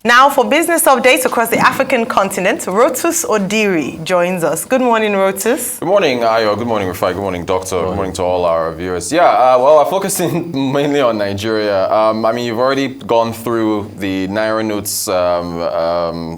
Now, for business updates across the African continent, Rotus Odiri joins us. Good morning, Rotus. Good morning, Ayo. Good morning, Rufai. Good morning, Doctor. Good morning to all our viewers. Well, we're focusing mainly on Nigeria. You've already gone through the Naira Notes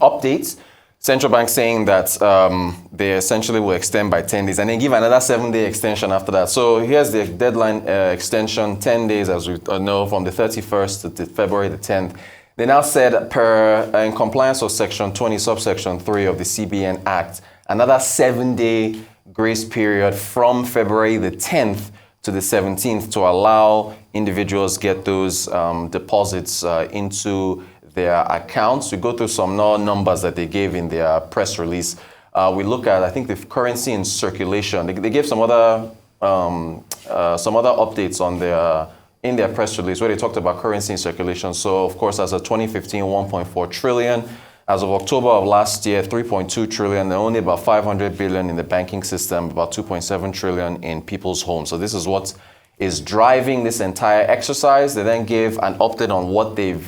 updates. Central Bank saying that they essentially will extend by 10 days and then give another 7-day extension after that. So here's the deadline extension, 10 days, as we know, from the 31st to February the 10th. They now said, in compliance with Section 20, subsection 3 of the CBN Act, another 7-day grace period from February the 10th to the 17th to allow individuals get those deposits into their accounts. We go through some numbers that they gave in their press release. We look at, I think, the currency in circulation. They gave some other updates on in their press release where they talked about currency in circulation. So, of course, as of 2015, 1.4 trillion. As of October of last year, 3.2 trillion. There are only about 500 billion in the banking system, about 2.7 trillion in people's homes. So this is what is driving this entire exercise. They then gave an update on what they've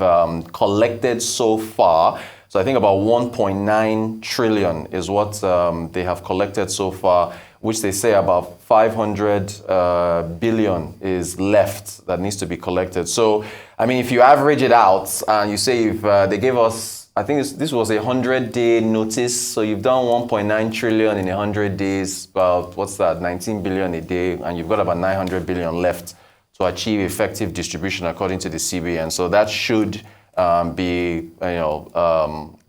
collected so far. So I think about 1.9 trillion is what they have collected so far, which they say about 500 billion is left that needs to be collected. So, if you average it out and you say if they gave us, I think this was a 100-day notice, so you've done 1.9 trillion in 100 days, about, 19 billion a day, and you've got about 900 billion left to achieve effective distribution according to the CBN. So that should be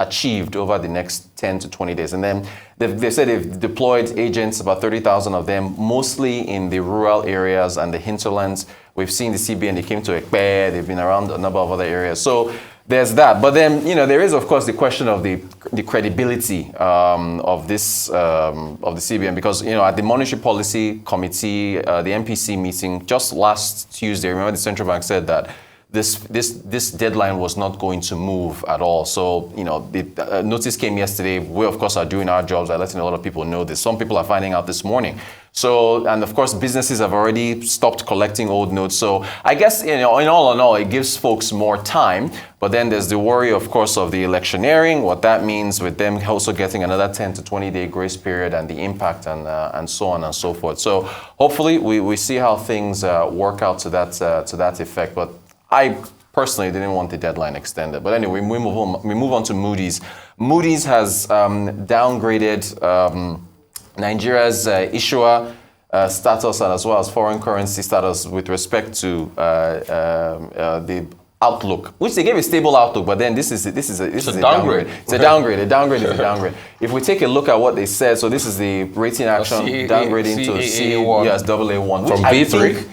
achieved over the next 10 to 20 days. And then they said they've deployed agents, about 30,000 of them, mostly in the rural areas and the hinterlands. We've seen the CBN, they came to Ekpe, they've been around a number of other areas. So there's that. But then, there is, of course, the question of the credibility of the CBN, because, at the Monetary Policy Committee, the MPC meeting just last Tuesday, remember the Central Bank said that this deadline was not going to move at all. So, the notice came yesterday. We, of course, are doing our jobs by letting a lot of people know this. Some people are finding out this morning. So, and of course, businesses have already stopped collecting old notes. So I guess, in all, it gives folks more time. But then there's the worry, of course, of the electioneering, what that means with them also getting another 10 to 20-day grace period and the impact and so on and so forth. So hopefully we see how things work out to that effect. But I personally didn't want the deadline extended. But anyway, we move on to Moody's. Moody's has downgraded Nigeria's issuer status and as well as foreign currency status with respect to the outlook, which they gave a stable outlook, but then this is a downgrade. It's a downgrade. A downgrade is a downgrade. If we take a look at what they said, so this is the rating action downgrading to CAA1. Yes, AA1 from B3.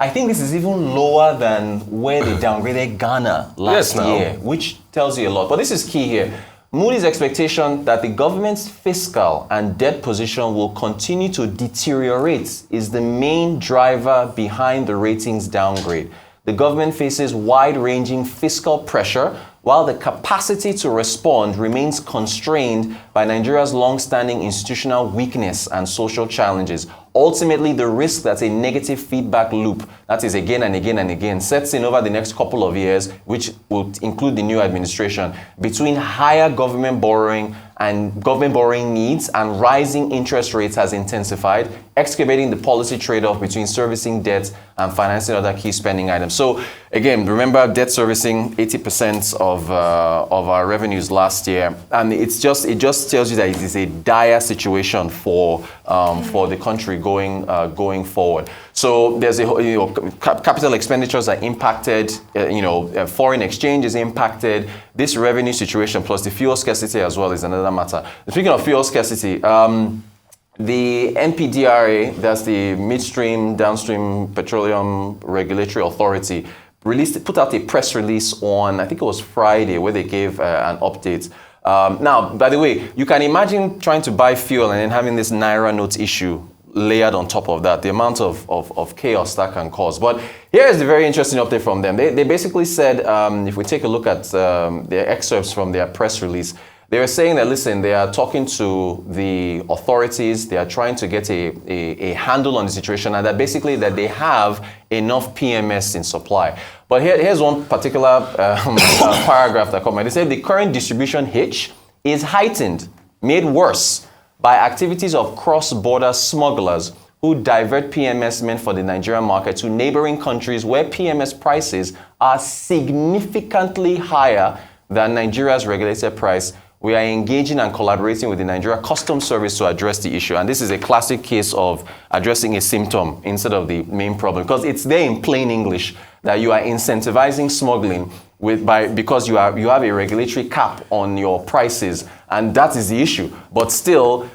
I think this is even lower than where they downgraded Ghana last year, which tells you a lot. But this is key here. Moody's expectation that the government's fiscal and debt position will continue to deteriorate is the main driver behind the ratings downgrade. The government faces wide-ranging fiscal pressure, while the capacity to respond remains constrained by Nigeria's long-standing institutional weakness and social challenges. Ultimately, the risk that a negative feedback loop, that is again and again and again, sets in over the next couple of years, which will include the new administration, between higher government borrowing needs and rising interest rates has intensified, excavating the policy trade-off between servicing debt and financing other key spending items. So again, remember debt servicing 80% of our revenues last year, and it just tells you that it is a dire situation for the country going forward. So there's capital expenditures are impacted, foreign exchange is impacted. This revenue situation plus the fuel scarcity as well is another matter. Speaking of fuel scarcity, the NPDRA, that's the Midstream Downstream Petroleum Regulatory Authority, put out a press release on, I think it was Friday, where they gave an update. Now, by the way, you can imagine trying to buy fuel and then having this Naira notes issue layered on top of that, the amount of chaos that can cause. But here is the very interesting update from them. They basically said, if we take a look at the excerpts from their press release, They were saying that, listen, they are talking to the authorities, they are trying to get a handle on the situation, and that basically that they have enough PMS in supply. But here's one particular paragraph that caught me. They say the current distribution hitch is heightened, made worse by activities of cross-border smugglers who divert PMS meant for the Nigerian market to neighboring countries where PMS prices are significantly higher than Nigeria's regulated price. We are engaging and collaborating with the Nigeria Customs Service to address the issue. And this is a classic case of addressing a symptom instead of the main problem, because it's there in plain English that you are incentivizing smuggling because you have a regulatory cap on your prices, and that is the issue. But still,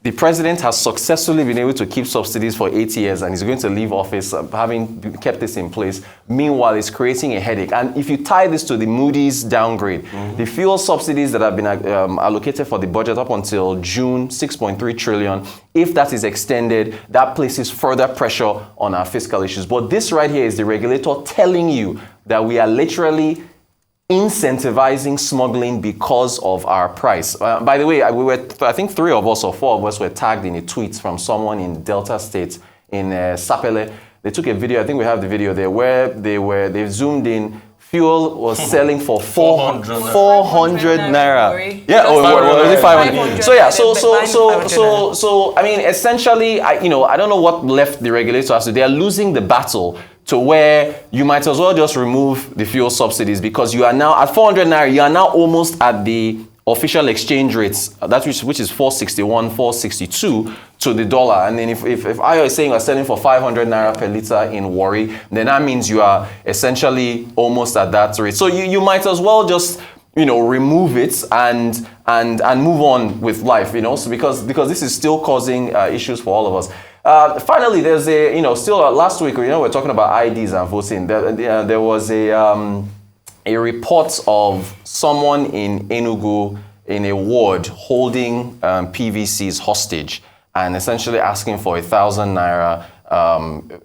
the president has successfully been able to keep subsidies for 8 years, and he's going to leave office having kept this in place. Meanwhile, it's creating a headache. And if you tie this to the Moody's downgrade, the fuel subsidies that have been allocated for the budget up until June, 6.3 trillion, if that is extended, that places further pressure on our fiscal issues. But this right here is the regulator telling you that we are literally incentivizing smuggling because of our price. By the way, I think 3 of us or 4 of us were tagged in a tweet from someone in Delta State in Sapele. They took a video, I think we have the video there, where they zoomed in. Fuel was selling for 400 naira. Yeah, was it 500? So yeah, so I mean, essentially, I don't know what left the regulators to. They are losing the battle to where you might as well just remove the fuel subsidies, because you are now at 400 naira. You are now almost at the official exchange rates, which is 461, 462 to the dollar. And then if Ayo is saying you're selling for 500 naira per liter in Warri, then that means you are essentially almost at that rate. So you might as well just remove it and move on with life, so because this is still causing issues for all of us. Finally, there's last week, we're talking about IDs and voting. There was a report of someone in Enugu in a ward holding PVCs hostage and essentially asking for 1,000 naira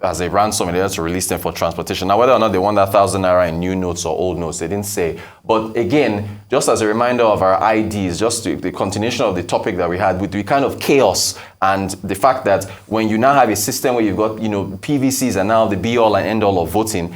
as a ransom in order to release them for transportation. Now, whether or not they want that 1,000 naira in new notes or old notes, they didn't say. But again, just as a reminder of our IDs, just the continuation of the topic that we had with the kind of chaos and the fact that when you now have a system where you've got, PVCs and now the be-all and end-all of voting,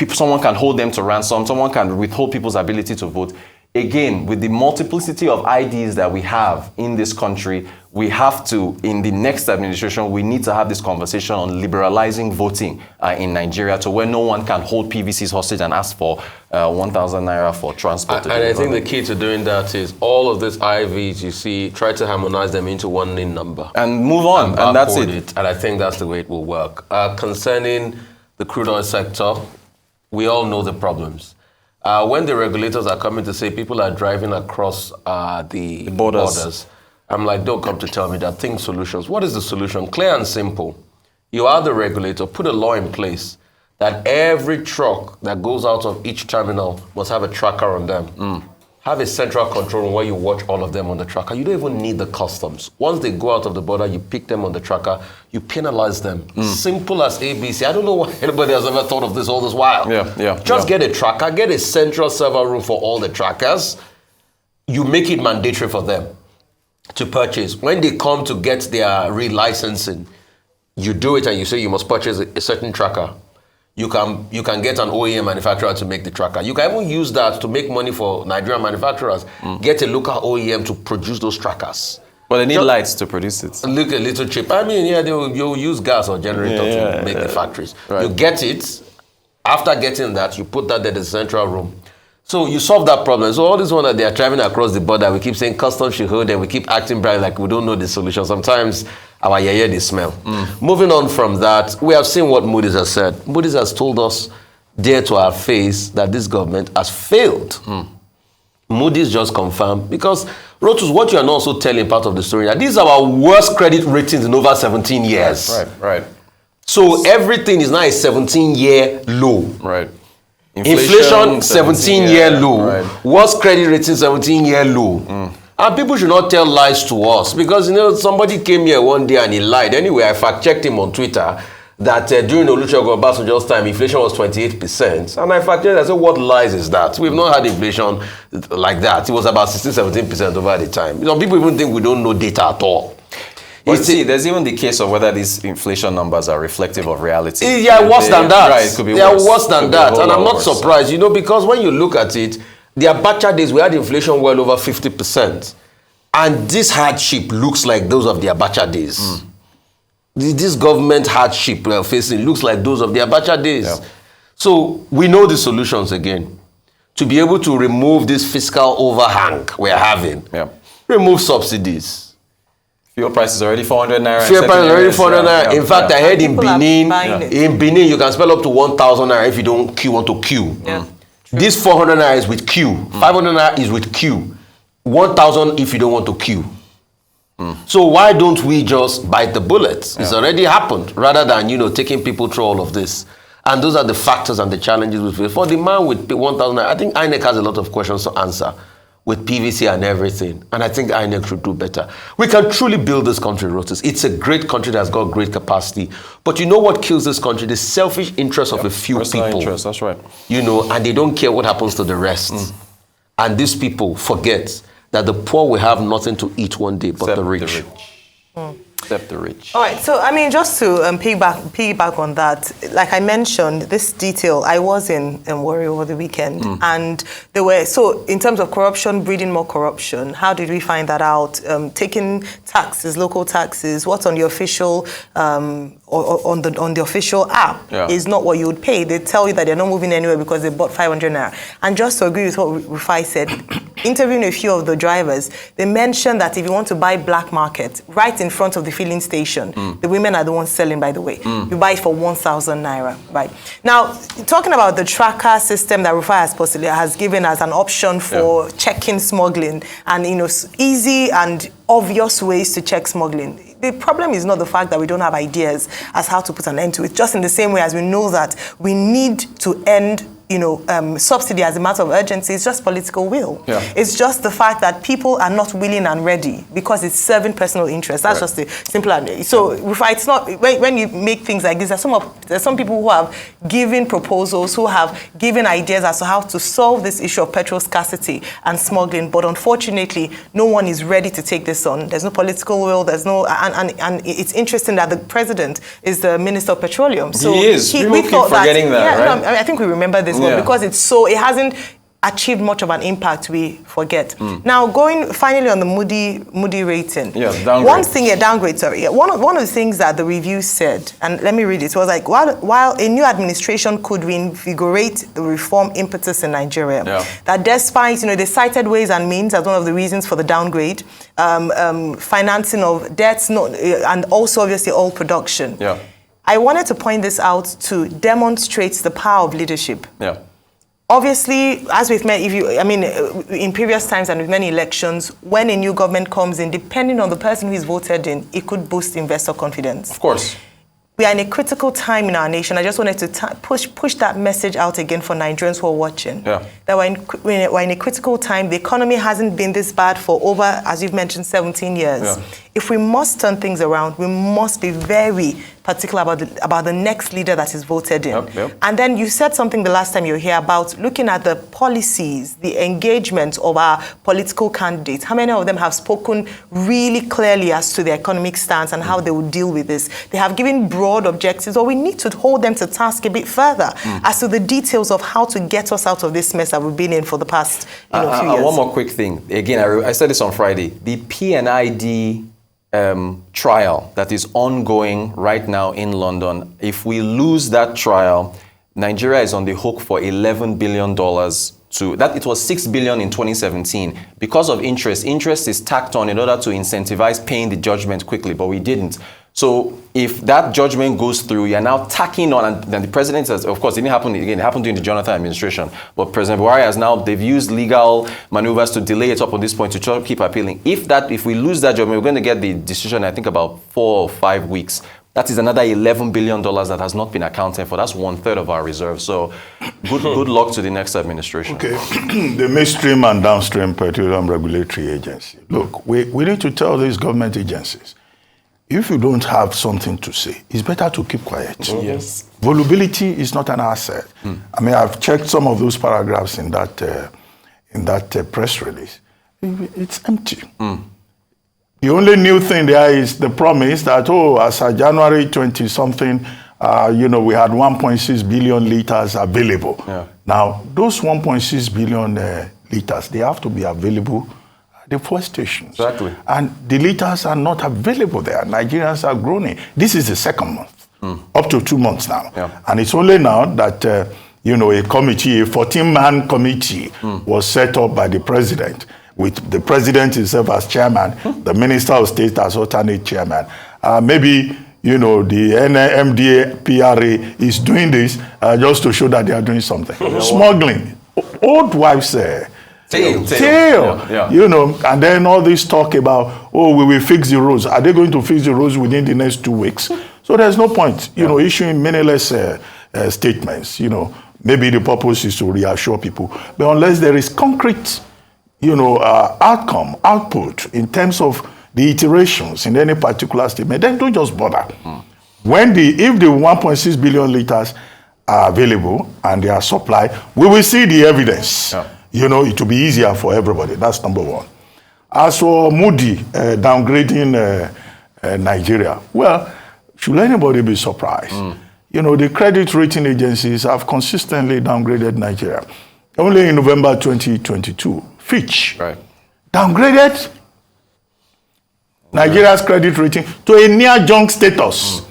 someone can hold them to ransom, someone can withhold people's ability to vote. Again, with the multiplicity of IDs that we have in this country, we have to, in the next administration, we need to have this conversation on liberalizing voting in Nigeria to where no one can hold PVCs hostage and ask for 1,000 naira for transport. And I think the key to doing that is all of these IVs you see, try to harmonize them into one NIN number. And move on, and that's it. And I think that's the way it will work. Concerning the crude oil sector, we all know the problems. When the regulators are coming to say people are driving across the borders, I'm like, don't come to tell me that. Think solutions. What is the solution? Clear and simple. You are the regulator. Put a law in place that every truck that goes out of each terminal must have a tracker on them. Have a central control room where you watch all of them on the tracker. You don't even need the customs. Once they go out of the border, you pick them on the tracker, you penalize them. Simple as ABC. I don't know why anybody has ever thought of this all this while. Just get a tracker, get a central server room for all the trackers. You make it mandatory for them to purchase. When they come to get their relicensing, you do it and you say you must purchase a certain tracker. You can get an OEM manufacturer to make the tracker. You can even use that to make money for Nigerian manufacturers. Get a local OEM to produce those trackers. But they need lights to produce it. Look a little cheap. I mean, you'll use gas or generator to make the factories. Right. You get it. After getting that, you put that in the central room. So you solve that problem. So all this one that they are driving across the border, we keep saying customs should hold them. We keep acting bright like we don't know the solution. Sometimes our yeye they smell. Moving on from that, we have seen what Moody's has said. Moody's has told us there to our face that this government has failed. Moody's just confirmed, because Rotus, what you are not also telling part of the story, that these are our worst credit ratings in over 17 years. Right. So everything is now a 17-year low. Right. Inflation 17-year low. Right. Worst credit rating 17-year low. And people should not tell lies to us, because somebody came here one day and he lied. Anyway, I fact-checked him on Twitter that during Olusegun Obasanjo's time, inflation was 28%. And I factored, I said, what lies is that? We've not had inflation like that. It was about 16-17% over the time. Some people even think we don't know data at all. But see, there's even the case of whether these inflation numbers are reflective of reality. Yeah, worse than that. Right, it could be they are worse. worse than that. And I'm not surprised, because when you look at it, the Abacha days, we had inflation well over 50%. And this hardship looks like those of the Abacha days. This government hardship we are facing looks like those of the Abacha days. Yeah. So we know the solutions again. To be able to remove this fiscal overhang we're having, remove subsidies. Fuel prices already 400 naira. Fuel prices already 400 naira. In fact, I heard in Benin, you can spend up to 1,000 naira if you don't want to queue. This 400 naira is with queue. 500 naira is with queue. 1,000 if you don't want to queue. So why don't we just bite the bullet? It's already happened, rather than taking people through all of this. And those are the factors and the challenges we face. For the man with 1,000, I think INEC has a lot of questions to answer with PVC and everything. And I think INEC should do better. We can truly build this country, Rotus. It's a great country that's got great capacity. But you know what kills this country? The selfish interest of a few personal people. Interest, that's right. And they don't care what happens to the rest. And these people forget that the poor will have nothing to eat one day but the rich. Except the rich. All right, so just to piggyback on that, like I mentioned, this detail, I was in Warri over the weekend, and there were, so in terms of corruption, breeding more corruption, how did we find that out? Taking taxes, local taxes, what's on the official, on the official app is not what you would pay. They tell you that they're not moving anywhere because they bought 500 naira. And just to agree with what Rufai said, interviewing a few of the drivers, they mentioned that if you want to buy black market, right in front of the filling station, the women are the ones selling, by the way. You buy it for 1,000 naira, right? Now, talking about the tracker system that Rufai has given as an option for checking smuggling and, easy and obvious ways to check smuggling. The problem is not the fact that we don't have ideas as how to put an end to it, just in the same way as we know that we need to end subsidy as a matter of urgency. It's just political will. It's just the fact that people are not willing and ready because it's serving personal interests. That's just the simple. So it's not, when you make things like this, there's some people who have given proposals, who have given ideas as to how to solve this issue of petrol scarcity and smuggling, but unfortunately, no one is ready to take this on. There's no political will. There's no, and it's interesting that the president is the Minister of Petroleum. So he is. We keep forgetting that, right? I think we remember this. But because it hasn't achieved much of an impact, we forget. Now, going finally on the Moody rating. Downgrade. One thing, downgrade, sorry. One of the things that the review said, and let me read it, was like, while a new administration could reinvigorate the reform impetus in Nigeria, that despite, they cited ways and means as one of the reasons for the downgrade, financing of debts, and also obviously oil production. I wanted to point this out to demonstrate the power of leadership. Obviously, as we've met, in previous times and with many elections, when a new government comes in, depending on the person who is voted in, it could boost investor confidence. Of course. We are in a critical time in our nation. I just wanted to push that message out again for Nigerians who are watching. That we're in a critical time. The economy hasn't been this bad for over, as you've mentioned, 17 years. If we must turn things around, we must be very particular about the next leader that is voted in. And then you said something the last time you were here about looking at the policies, the engagement of our political candidates. How many of them have spoken really clearly as to their economic stance and how they will deal with this? They have given broad objectives, but we need to hold them to task a bit further as to the details of how to get us out of this mess that we've been in for the past few years. One more quick thing. Again, I said this on Friday. The PNID trial that is ongoing right now in London, if we lose that trial, Nigeria is on the hook for $11 billion it was $6 billion in 2017. Because of interest is tacked on in order to incentivize paying the judgment quickly, but we didn't. So if that judgment goes through, you're now tacking on, and then the president says, of course, it didn't happen again, it happened during the Jonathan administration, but President Buhari has now, they've used legal maneuvers to delay it up on this point to try to keep appealing. If we lose that judgment, we're going to get the decision, I think, about 4 or 5 weeks. That is another $11 billion that has not been accounted for. That's 1/3 of our reserves. So good luck to the next administration. Okay, the midstream and downstream petroleum regulatory agency. Look, we need to tell these government agencies, if you don't have something to say, it's better to keep quiet. Yes. Volubility is not an asset. I mean, I've checked some of those paragraphs in that press release. It's empty. The only new thing there is the promise that, as of January 20-something, we had 1.6 billion liters available. Yeah. Now, those 1.6 billion liters, they have to be available at the fuel stations. Exactly. And the liters are not available there. Nigerians are groaning. This is the second month, up to 2 months now. Yeah. And it's only now that, a committee, a 14-man committee was set up by the president, with the president himself as chairman, the Minister of State as alternate chairman. Maybe, the NMDA PRA is doing this just to show that they are doing something. Smuggling. Old wives Tail. Yeah. And then all this talk about, we will fix the roads. Are they going to fix the roads within the next 2 weeks? So there's no point, issuing meaningless statements. Maybe the purpose is to reassure people. But unless there is concrete output in terms of the iterations in any particular statement, then don't just bother. If the 1.6 billion liters are available and they are supplied, we will see the evidence. Yeah. It will be easier for everybody. That's number one. As for Moody downgrading Nigeria, well, should anybody be surprised? The credit rating agencies have consistently downgraded Nigeria. Only in November 2022, Fitch downgraded Nigeria's credit rating to a near junk status.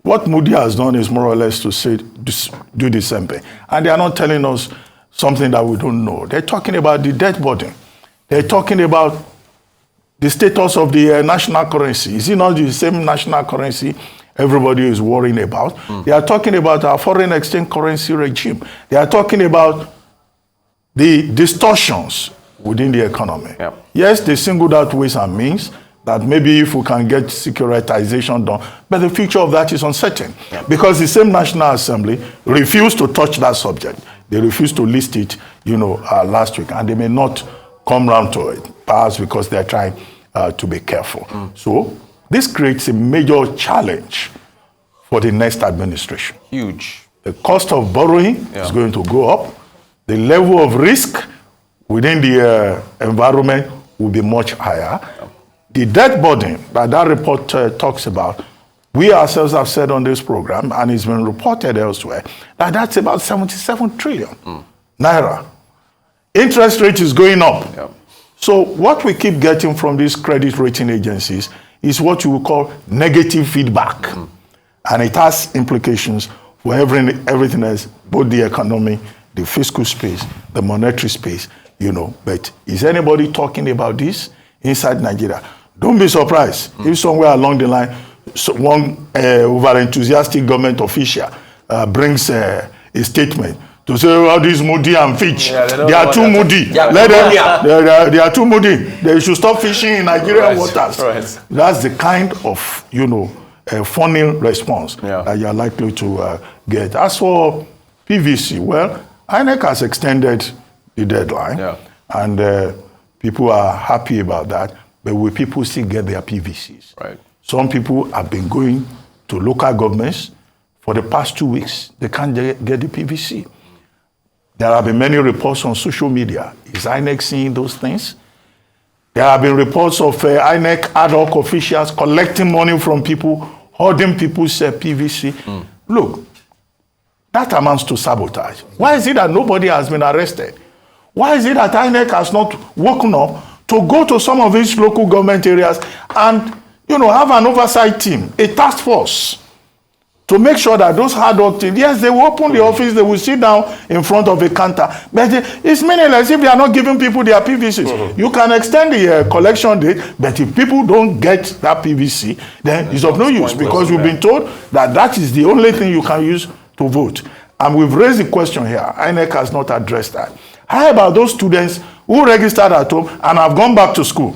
What Moody has done is more or less to say, do the same thing. And they are not telling us something that we don't know. They're talking about the debt burden. They're talking about the status of the national currency. Is it not the same national currency everybody is worrying about? They are talking about our foreign exchange currency regime. They are talking about the distortions within the economy. Yep. Yes, they singled out ways and means that maybe if we can get securitization done, but the future of that is uncertain. Yep. Because the same National Assembly refused to touch that subject. They refused to list it, last week, and they may not come round to it, perhaps because they're trying to be careful. So this creates a major challenge for the next administration. Huge. The cost of borrowing is going to go up. The level of risk within the environment will be much higher. The debt burden that report talks about, we ourselves have said on this program, and it's been reported elsewhere, that's about 77 trillion naira. Interest rate is going up. Yep. So what we keep getting from these credit rating agencies is what you would call negative feedback. And it has implications for everything else, both the economy, the fiscal space, the monetary space, But is anybody talking about this inside Nigeria? Don't be surprised if somewhere along the line, one over-enthusiastic government official brings a statement to say, this Moody and Fitch, they are too moody. They are too moody. They should stop fishing in Nigerian waters. Right. That's the kind of, funny response that you're likely to get. As for PVC, well, INEC has extended the deadline, and people are happy about that, but will people still get their PVCs? Right. Some people have been going to local governments for the past 2 weeks. They can't get the PVC. There have been many reports on social media. Is INEC seeing those things? There have been reports of INEC ad hoc officials collecting money from people, hoarding people's PVC. Look, that amounts to sabotage. Why is it that nobody has been arrested? Why is it that INEC has not woken up to go to some of these local government areas and, have an oversight team, a task force, to make sure that those hard work teams, yes, they will open the office, they will sit down in front of a counter, but it's meaningless if they are not giving people their PVCs. You can extend the collection date, but if people don't get that PVC, then it's of no use, because we've been told that that is the only thing you can use to vote. And we've raised the question here. INEC has not addressed that. How about those students who registered at home and have gone back to school?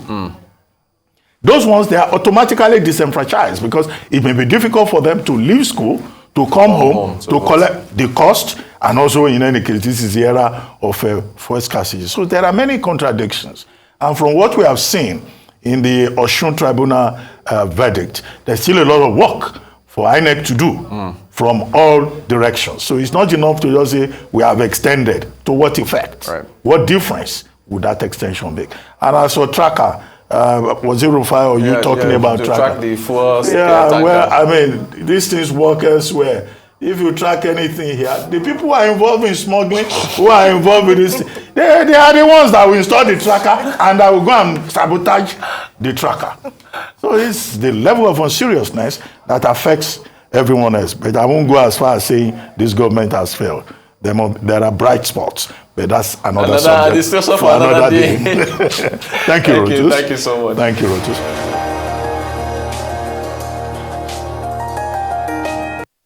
Those ones, they are automatically disenfranchised because it may be difficult for them to leave school, to come home to collect the cost, and also, in any case, this is the era of fuel scarcity. So there are many contradictions. And from what we have seen in the Osun Tribunal verdict. There's still a lot of work for INEC to do from all directions. So it's not enough to just say we have extended. To what effect? Right. What difference would that extension make? And as for tracker, was it Rufai or you talking about to tracker? track the fuel. Yeah, well, I mean, these things work elsewhere. If you track anything here, the people who are involved in smuggling, who are involved with this, they are the ones that will install the tracker and that will go and sabotage the tracker. So it's the level of unseriousness that affects everyone else. But I won't go as far as saying this government has failed. There are bright spots, but that's another subject discussion for another day. day. Thank you, Rotus. Thank you so much. Thank you, Rotus.